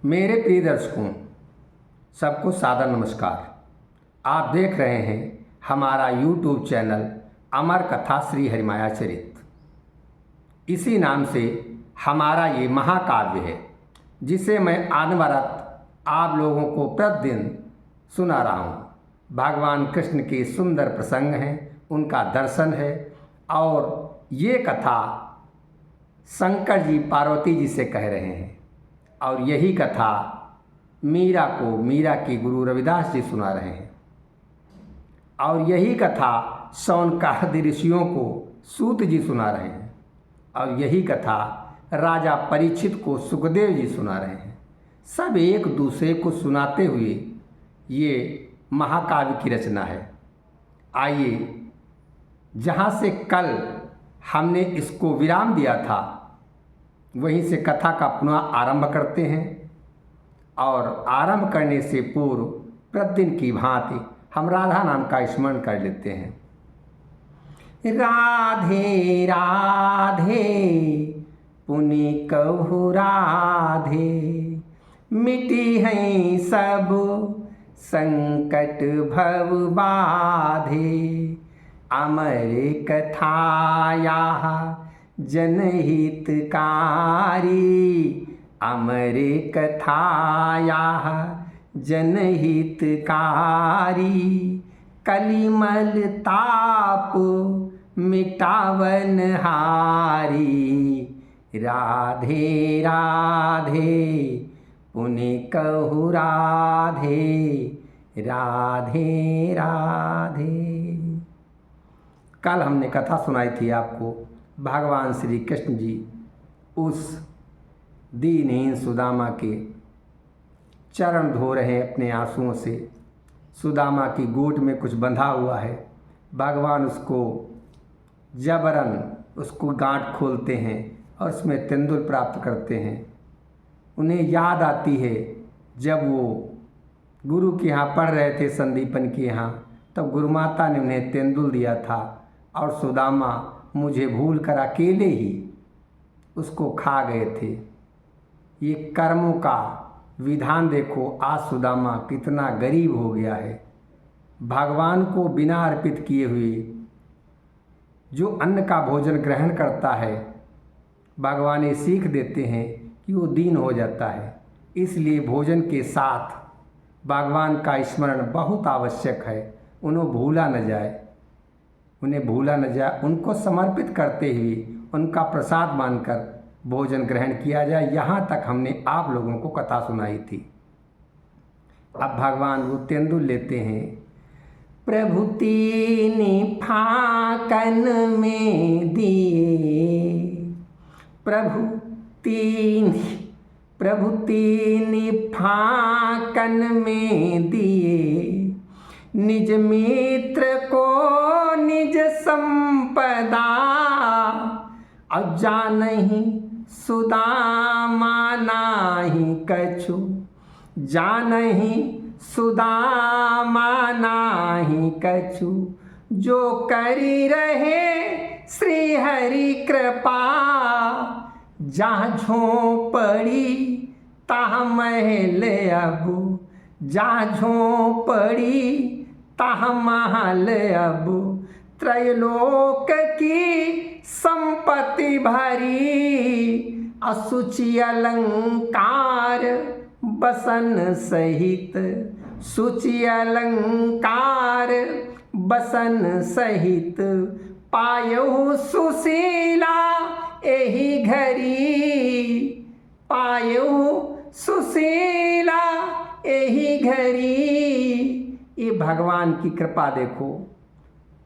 मेरे प्रिय दर्शकों, सबको सादर नमस्कार। आप देख रहे हैं हमारा YouTube चैनल अमर कथा श्री हरिमाया चरित। इसी नाम से हमारा ये महाकाव्य है, जिसे मैं अनवरत आप लोगों को प्रतिदिन सुना रहा हूँ। भगवान कृष्ण के सुंदर प्रसंग हैं, उनका दर्शन है और ये कथा शंकर जी पार्वती जी से कह रहे हैं। और यही कथा मीरा की गुरु रविदास जी सुना रहे हैं। और यही कथा शौनकादि ऋषियों को सूत जी सुना रहे हैं। और यही कथा राजा परीक्षित को सुखदेव जी सुना रहे हैं। सब एक दूसरे को सुनाते हुए ये महाकाव्य की रचना है। आइए, जहाँ से कल हमने इसको विराम दिया था, वहीं से कथा का पुनः आरंभ करते हैं। और आरंभ करने से पूर्व प्रतिदिन की भांति हम राधा नाम का स्मरण कर लेते हैं। राधे राधे पुनि कहु राधे, मिटी हैं सब संकट भव बाधे। अमर कथाया जनहितकारी, अमर कथाया जनहितकारी। कलिमल ताप मिटावन हारी, राधे राधे पुनि कहु राधे, राधे राधे। कल हमने कथा सुनाई थी आपको। भगवान श्री कृष्ण जी उस दीनहीन सुदामा के चरण धो रहे हैं अपने आंसुओं से। सुदामा की गोद में कुछ बंधा हुआ है। भगवान उसको जबरन उसको गांठ खोलते हैं और उसमें तेंदुल प्राप्त करते हैं। उन्हें याद आती है जब वो गुरु के यहाँ पढ़ रहे थे, संदीपन के यहाँ, तब गुरु माता ने उन्हें तेंदुल दिया था और सुदामा मुझे भूल कर अकेले ही उसको खा गए थे। ये कर्मों का विधान देखो, आज सुदामा कितना गरीब हो गया है। भगवान को बिना अर्पित किए हुए जो अन्न का भोजन ग्रहण करता है, भगवान ये सीख देते हैं कि वो दीन हो जाता है। इसलिए भोजन के साथ भगवान का स्मरण बहुत आवश्यक है। उन्हें भूला न जाए, उनको समर्पित करते हुए उनका प्रसाद मानकर भोजन ग्रहण किया जाए। यहाँ तक हमने आप लोगों को कथा सुनाई थी। अब भगवान वो तेंदुल लेते हैं। प्रभु तीन फाकन में दिए, प्रभु तीन फाकन में दिए। निज मित्र को निज संपदा, अब जानहि सुदामा नाही कछु, जानहि सुदामा नाही कछु। जो करी रहे श्री हरि कृपा, जहाँ झोंपड़ी तहाँ महल अब, जहाँ झोंपड़ी तहाँ महल अब। त्रैलोक की संपत्ति भरी, असुचि अलंकार बसन सहित, सुचि अलंकार बसन सहित। पायहु सुशीला एही घरी, पायहु सुशीला एही घरी। ये भगवान की कृपा देखो।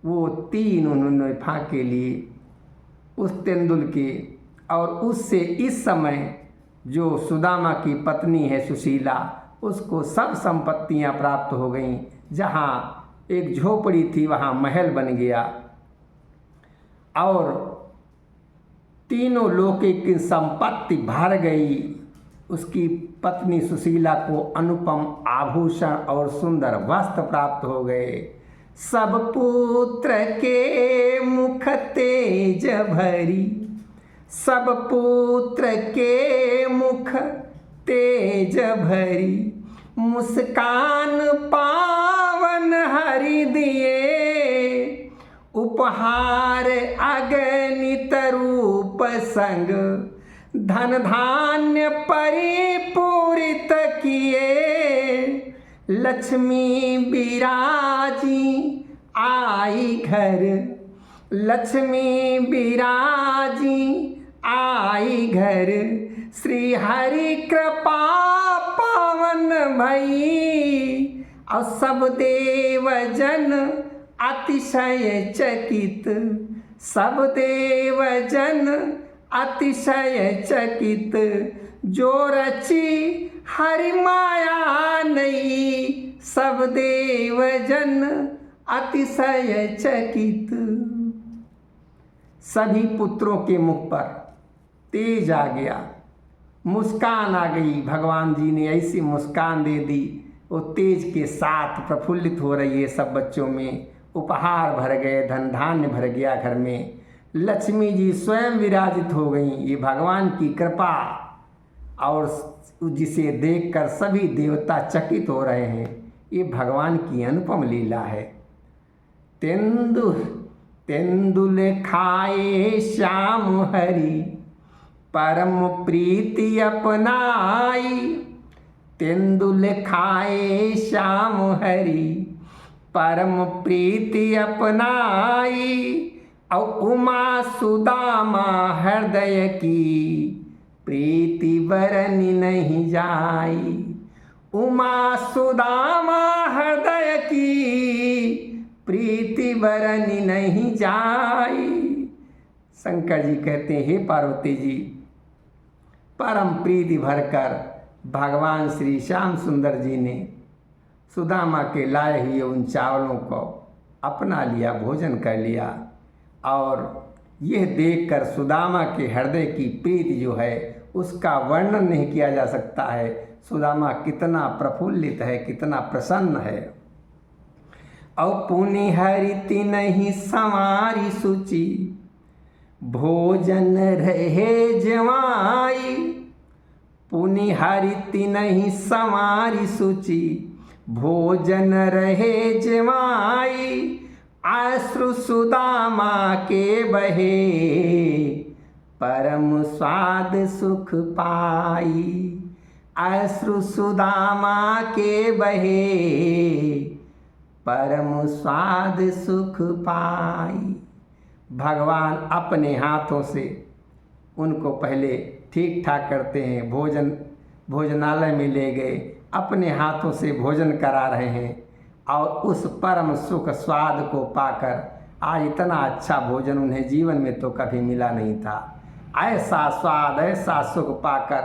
वो तीन उन्होंने फाके लिए उस तेंदुल के, और उससे इस समय जो सुदामा की पत्नी है सुशीला, उसको सब संपत्तियां प्राप्त हो गईं। जहाँ एक झोपड़ी थी वहाँ महल बन गया और तीनों लोक की संपत्ति भर गई। उसकी पत्नी सुशीला को अनुपम आभूषण और सुंदर वस्त्र प्राप्त हो गए। सब पुत्र के मुख तेज भरी, सब पुत्र के मुख तेज तेज भरी मुस्कान पावन हरि दिए, उपहार अगणित रूप संग धन धान्य परिपूरित किए। लक्ष्मी बिराजी आई घर, लक्ष्मी बिराजी आई घर, श्री हरि कृपा पावन भई। और सब देव जन अतिशय चकित, सब देव जन अतिशय चकित, जो रची हरि माया नई, सब देव जन अतिशय चकित। सभी पुत्रों के मुख पर तेज आ गया, मुस्कान आ गई। भगवान जी ने ऐसी मुस्कान दे दी, वो तेज के साथ प्रफुल्लित हो रही है सब बच्चों में। उपहार भर गए, धन धान्य भर गया घर में। लक्ष्मी जी स्वयं विराजित हो गई। ये भगवान की कृपा, और जिसे देखकर सभी देवता चकित हो रहे हैं। ये भगवान की अनुपम लीला है। तेंदुल खाए श्याम हरि, परम प्रीति अपनाई। तेंदुल खाए श्याम हरि, परम प्रीति अपनाई। और उमा सुदामा हृदय की, प्रीति बरनी नहीं जाई। उमा सुदामा हृदय की, प्रीति बरनी नहीं जाई। शंकर जी कहते हैं, हे पार्वती जी, परम प्रीति भरकर भगवान श्री श्याम सुंदर जी ने सुदामा के लाए हुए उन चावलों को अपना लिया, भोजन कर लिया। और यह देखकर सुदामा के हृदय की प्रीति जो है उसका वर्णन नहीं किया जा सकता है। सुदामा कितना प्रफुल्लित है, कितना प्रसन्न है। और पुनि हरिति नहीं संवारी सुचि, भोजन रहे जवाई। पुनि हरिति नहीं संवारी सुचि, भोजन रहे जवाई। अश्रु सुदामा के बहे, परम स्वाद सुख पाई। अश्रु सुदामा के बहे, परम स्वाद सुख पाई। भगवान अपने हाथों से उनको पहले ठीक ठाक करते हैं, भोजनालय में ले गए, अपने हाथों से भोजन करा रहे हैं। और उस परम सुख स्वाद को पाकर आज इतना अच्छा भोजन उन्हें जीवन में तो कभी मिला नहीं था। ऐसा स्वाद, ऐसा सुख पाकर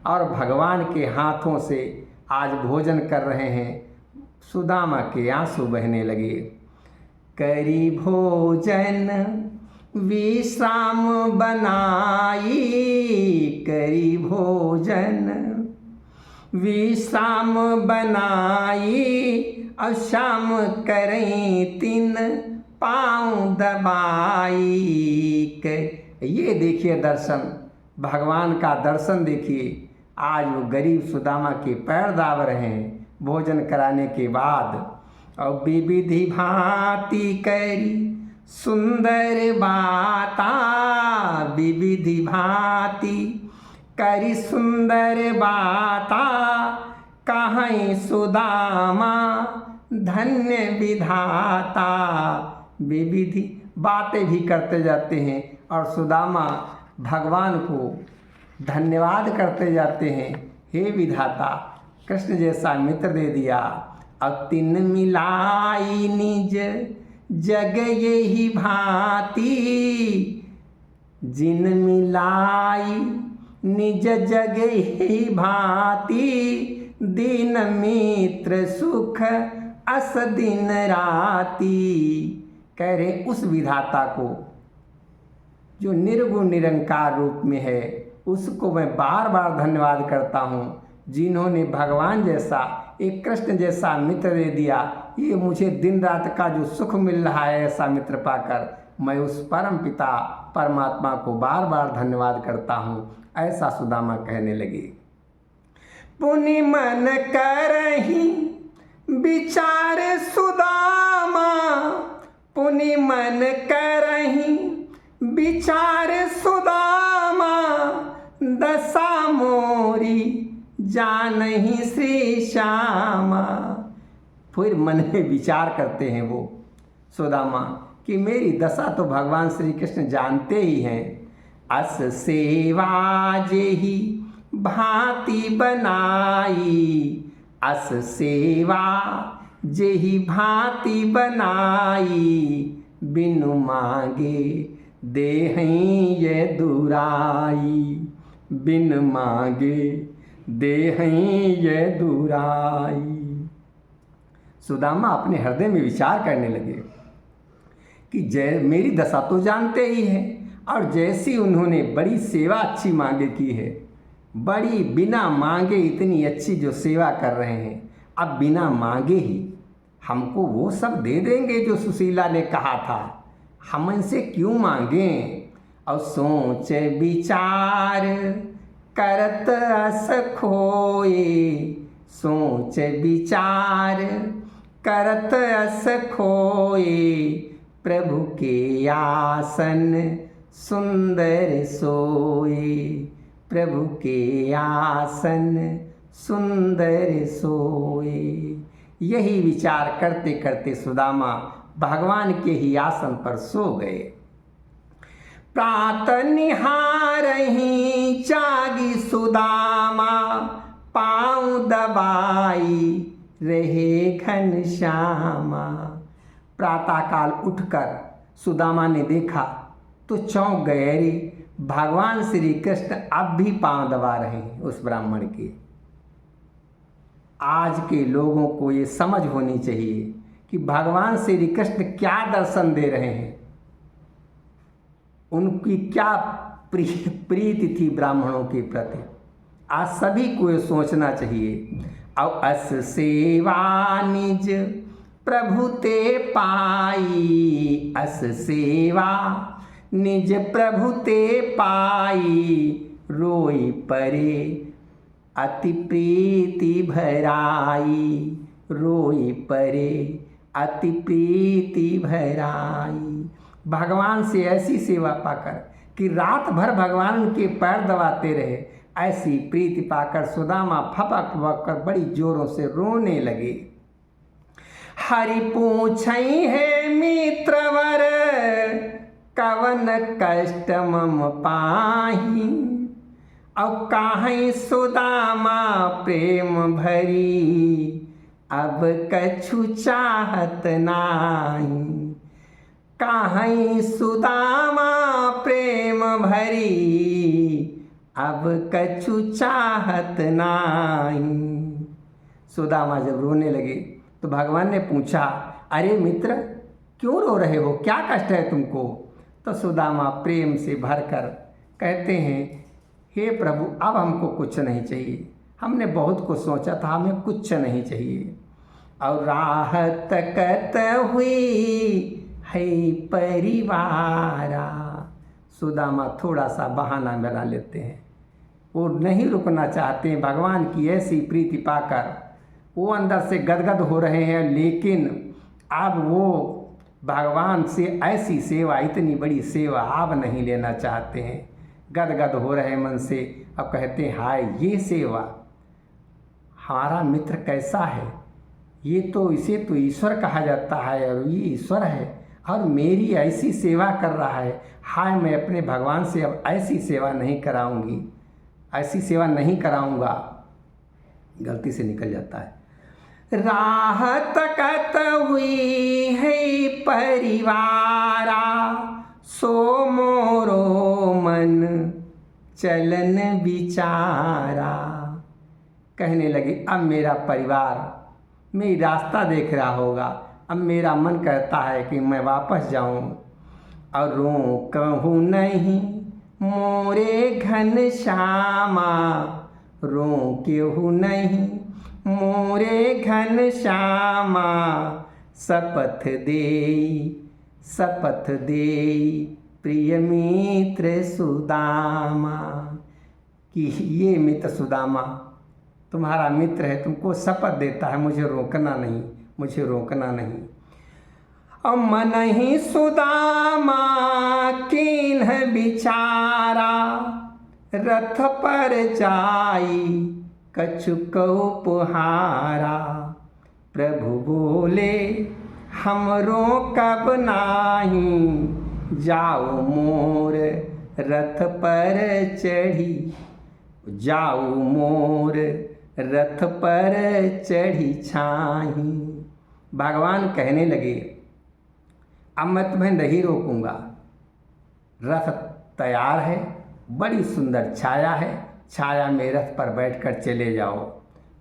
और भगवान के हाथों से आज भोजन कर रहे हैं। सुदामा के आंसू बहने लगे। करी भोजन विश्राम बनाई, करी भोजन विश्राम बनाई। और शाम करें तीन पाँव दबाई। ये देखिए दर्शन, भगवान का दर्शन देखिए। आज वो गरीब सुदामा के पैर दाब रहे हैं भोजन कराने के बाद। और विविधि भांति करी सुंदर बाता, विविधि भांति करी सुंदर बाता। कहीं सुदामा धन्य विधाता। विविधि बातें भी करते जाते हैं और सुदामा भगवान को धन्यवाद करते जाते हैं। हे विधाता, कृष्ण जैसा मित्र दे दिया। अब तिन मिलाई निज जग यही भांति, जिन मिलाई निज जग यही भांति। दीन मित्र सुख अस दिन राती। कह रहे उस विधाता को जो निर्गुण निरंकार रूप में है, उसको मैं बार बार धन्यवाद करता हूँ, जिन्होंने भगवान जैसा, एक कृष्ण जैसा मित्र दे दिया। ये मुझे दिन रात का जो सुख मिल रहा है, ऐसा मित्र पाकर मैं उस परम पिता परमात्मा को बार बार धन्यवाद करता हूँ। ऐसा सुदामा कहने लगे। पुनि मन करही विचार सुदामा, पुनि मन करही विचार सुदामा, दशा मोरी जानही श्री श्यामा। फिर मन में विचार करते हैं वो सुदामा कि मेरी दशा तो भगवान श्री कृष्ण जानते ही हैं। अस सेवा जेहि भांति बनाई, अस सेवा जेहि भांति बनाई, बिनु मांगे देहई ये दुराई, बिन मांगे देहई ये दुराई। सुदामा अपने हृदय में विचार करने लगे कि मेरी दशा तो जानते ही हैं, और जैसी उन्होंने बड़ी सेवा अच्छी मांगे की है, बड़ी बिना मांगे इतनी अच्छी जो सेवा कर रहे हैं, अब बिना मांगे ही हमको वो सब दे देंगे जो सुशीला ने कहा था, हम इनसे क्यों मांगें। और सोच विचार करत अस खोए, सोच विचार करत अस खोए, प्रभु के आसन सुंदर सोए, प्रभु के आसन सुंदर सोए। यही विचार करते करते सुदामा भगवान के ही आसन पर सो गए। प्रात निहारही जागी सुदामा, पाँव दबाई रहे घनश्यामा। प्रातःकाल उठकर सुदामा ने देखा तो चौंक गए, अरे भगवान श्री कृष्ण अब भी पांव दबा रहे हैं उस ब्राह्मण के। आज के लोगों को ये समझ होनी चाहिए कि भगवान श्री कृष्ण क्या दर्शन दे रहे हैं, उनकी क्या प्रीति थी ब्राह्मणों के प्रति। आज सभी को ये सोचना चाहिए। और अस सेवा निज प्रभु ते पाई, अस सेवा निज प्रभु ते पाई, रोई परे अति प्रीति भराई, रोई परे अति प्रीति भराई। भगवान से ऐसी सेवा पाकर कि रात भर भगवान उनके पैर दबाते रहे, ऐसी प्रीति पाकर सुदामा फपक फपक कर बड़ी जोरों से रोने लगे। हरि पूछई है मित्रवर, कवन कष्ट मम पाही, अब काहै सुदामा प्रेम भरी, अब कछु चाहत नाही, काहै सुदामा प्रेम भरी, अब कछु चाहत नाही। सुदामा जब रोने लगे तो भगवान ने पूछा, अरे मित्र क्यों रो रहे हो, क्या कष्ट है तुमको। तो सुदामा प्रेम से भरकर कहते हैं, हे प्रभु अब हमको कुछ नहीं चाहिए, हमने बहुत कुछ सोचा था, हमें कुछ नहीं चाहिए। और राह तकत हुई है परिवारा। सुदामा थोड़ा सा बहाना बना लेते हैं, वो नहीं रुकना चाहते हैं। भगवान की ऐसी प्रीति पाकर वो अंदर से गदगद हो रहे हैं, लेकिन अब वो भगवान से ऐसी सेवा, इतनी बड़ी सेवा अब नहीं लेना चाहते हैं। गदगद हो रहे मन से। अब कहते हैं, हाय ये सेवा, हमारा मित्र कैसा है, ये तो इसे तो ईश्वर कहा जाता है और ये ईश्वर है और मेरी ऐसी सेवा कर रहा है। हाय मैं अपने भगवान से अब ऐसी सेवा नहीं कराऊंगी, ऐसी सेवा नहीं कराऊंगा। गलती से निकल जाता है। राह तकत हुई है परिवारा, सो मोरो मन चलन विचारा। कहने लगे, अब मेरा परिवार मेरी रास्ता देख रहा होगा, अब मेरा मन कहता है कि मैं वापस जाऊं। और रोकहूँ नहीं मोरे घनश्यामा, रोकहूँ नहीं मोरे घनश्यामा, शपथ देई प्रिय मित्र सुदामा। कि ये मित्र सुदामा तुम्हारा मित्र है, तुमको शपथ देता है मुझे रोकना नहीं, मुझे रोकना नहीं। अब मन ही सुदामा कीन्ह बिचारा, रथ पर जाई कछुकौ पुहारा। प्रभु बोले हमरो कब नाही, जाओ मोर रथ पर चढ़ी, जाओ मोर रथ पर चढ़ी छाही। भगवान कहने लगे अब मैं तुम्हें नहीं रोकूंगा, रथ तैयार है, बड़ी सुंदर छाया है, छाया में रथ पर बैठकर चले जाओ।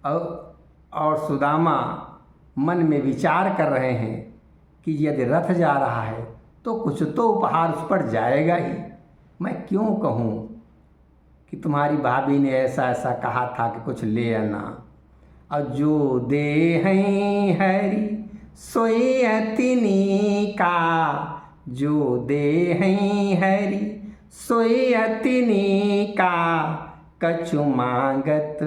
और सुदामा मन में विचार कर रहे हैं कि यदि रथ जा रहा है तो कुछ तो उपहार उस पर जाएगा ही। मैं क्यों कहूँ कि तुम्हारी भाभी ने ऐसा ऐसा कहा था कि कुछ ले आना। और जो दे हैं हरि सोई अतिनी का, जो दे हैं हरि सोई अतिनी का, कछु मांगत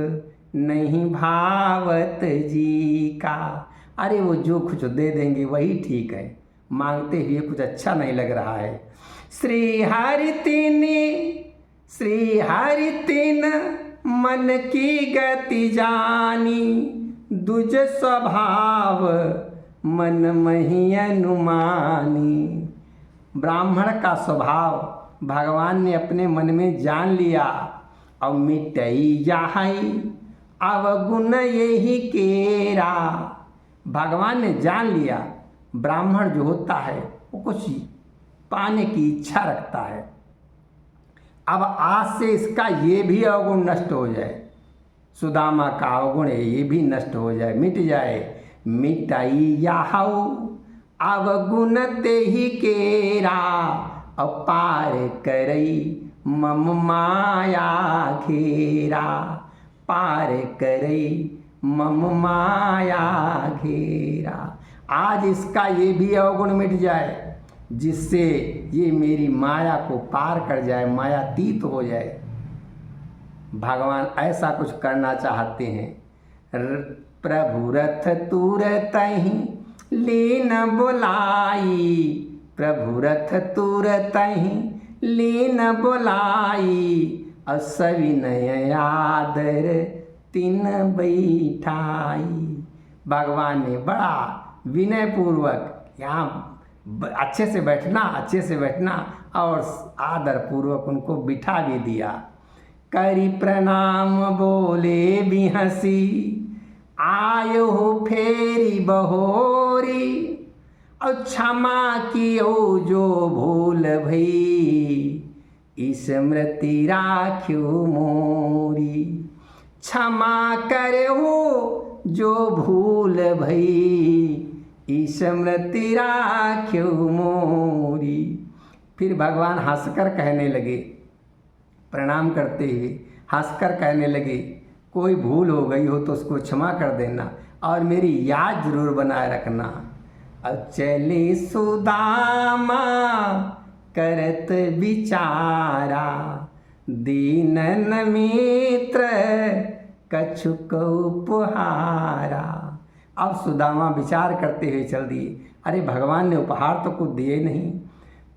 नहीं भावत जी का। अरे वो जो कुछ दे देंगे वही ठीक है, मांगते हुए कुछ अच्छा नहीं लग रहा है। श्री हरि तिन मन की गति जानी, दुज स्वभाव मन मही अनुमानी। ब्राह्मण का स्वभाव भगवान ने अपने मन में जान लिया। और मिटई जाहई अवगुण यही केरा। भगवान ने जान लिया ब्राह्मण जो होता है वो कुछ पाने की इच्छा रखता है। अब आज से इसका ये भी अवगुण नष्ट हो जाए, सुदामा का अवगुण है ये भी नष्ट हो जाए, मिट जाए। मिटाई याहू अवगुण ते ही केरा, अपार करई मम माया घेरा, पार करई मम माया घेरा। आज इसका ये भी अवगुण मिट जाए जिससे ये मेरी माया को पार कर जाए, मायातीत हो जाए। भगवान ऐसा कुछ करना चाहते हैं। प्रभु रथ तुरतहि लीन बुलाई, प्रभु रथ तुरतहि लीन बुलाई, और सविनय आदर तिन बैठाई। भगवान ने बड़ा विनय पूर्वक यहाँ अच्छे से बैठना, अच्छे से बैठना और आदर पूर्वक उनको बिठा भी दिया। करी प्रणाम बोले भी हंसी, आयो फेरी बहोरी, और क्षमा कियो जो भूल भई, स्मृति राख्यो मोरी। क्षमा करहु जो भूल भई, स्मृति राख्यो मोरी। फिर भगवान हंसकर कहने लगे, प्रणाम करते हुए हंसकर कहने लगे, कोई भूल हो गई हो तो उसको क्षमा कर देना और मेरी याद जरूर बनाए रखना। अब चले सुदामा करत विचारा, दीनन मित्र कछुक उपहारा। अब सुदामा विचार करते हुए चल दिए, अरे भगवान ने उपहार तो कुछ दिए नहीं।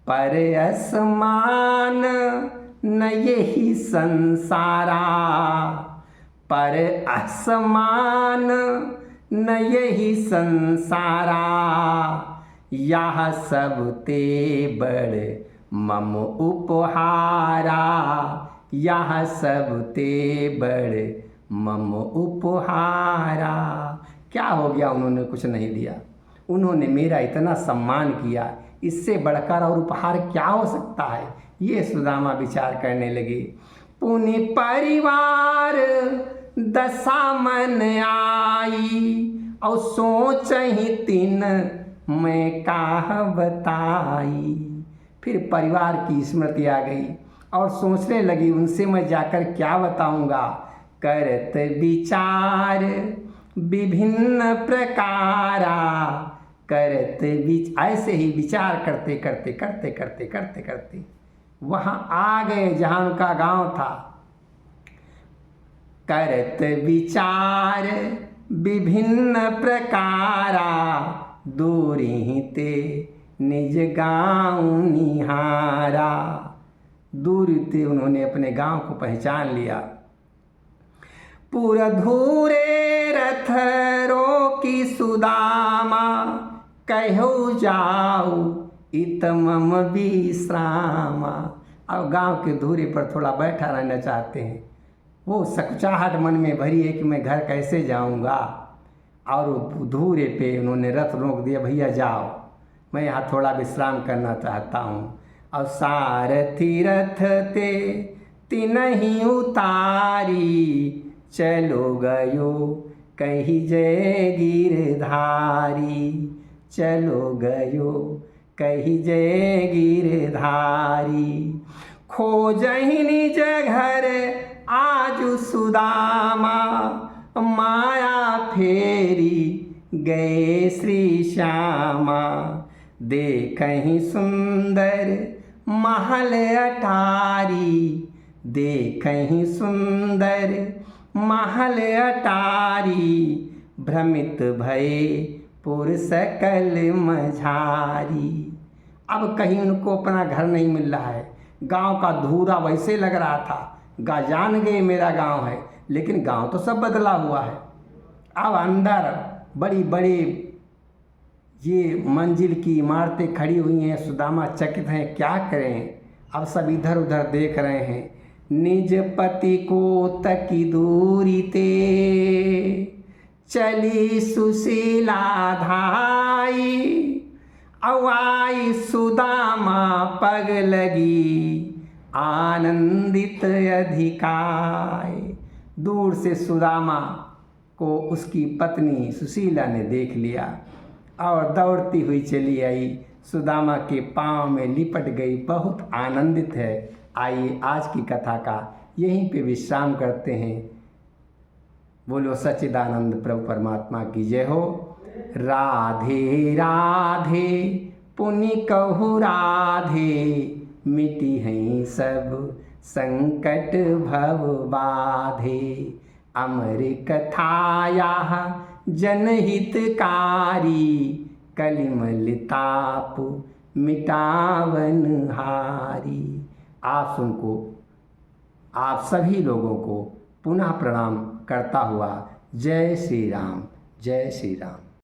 पर असमान न यही संसारा, पर असमान न यही संसारा, यह सब ते बड़ मम उपहारा, यह सब ते बड़ मम उपहारा। क्या हो गया, उन्होंने कुछ नहीं दिया, उन्होंने मेरा इतना सम्मान किया, इससे बढ़कर और उपहार क्या हो सकता है। ये सुदामा विचार करने लगे। पुनि परिवार दशा मन आई, और सोच ही तीन मैं काह बताई। फिर परिवार की स्मृति आ गई और सोचने लगी, उनसे मैं जाकर क्या बताऊंगा। करत विचार विभिन्न प्रकारा, करत ऐसे ही विचार करते करते करते करते करते करते वहाँ आ गए जहाँ उनका गांव था। करत विचार विभिन्न प्रकारा, दूरी ते निज गाँव निहारा। दूर से उन्होंने अपने गांव को पहचान लिया। पुरधूरे रथ रोकी सुदामा, कहो जाओ इत मम विश्रामा। अब गांव के धूरे पर थोड़ा बैठा रहना चाहते हैं। वो सकचाहट मन में भरी है कि मैं घर कैसे जाऊंगा। और धूरे पे उन्होंने रथ रोक दिया, भैया जाओ, मैं यहाँ थोड़ा विश्राम करना चाहता हूँ। और सारथी रथ ते तिनहि उतारी, चलो गयो कही जय गिरधारी। चलो गयो कही जय गिरधारी। खोजहि निज घर आजु सुदामा, माया फेरी गए श्री श्यामा। देखहि सुंदर महल अटारी, देखहि सुंदर महल अटारी। भ्रमित भये पुर सकल मझारी। अब कहीं उनको अपना घर नहीं मिल रहा है। गांव का धूरा वैसे लग रहा था, जान गए मेरा गांव है, लेकिन गांव तो सब बदला हुआ है। अब अंदर बड़ी बड़ी ये मंजिल की इमारतें खड़ी हुई हैं। सुदामा चकित हैं, क्या करें। अब सब इधर उधर देख रहे हैं। निज पति को तकी दूरी ते, चली सुशीला धाई। अवाई सुदामा पग लगी, आनंदित अधिकाय। दूर से सुदामा को उसकी पत्नी सुशीला ने देख लिया और दौड़ती हुई चली आई, सुदामा के पाँव में लिपट गई, बहुत आनंदित है। आइए आज की कथा का यहीं पे विश्राम करते हैं। बोलो सच्चिदानंद प्रभु परमात्मा की जय हो। राधे राधे पुनि कहु राधे, मिटी हैं सब संकट भव बाधे। अमर कथाया जनहितकारी, कलिमल ताप मिटावन हारी। आप सभी लोगों को पुनः प्रणाम करता हुआ जय श्री राम, जय श्री राम।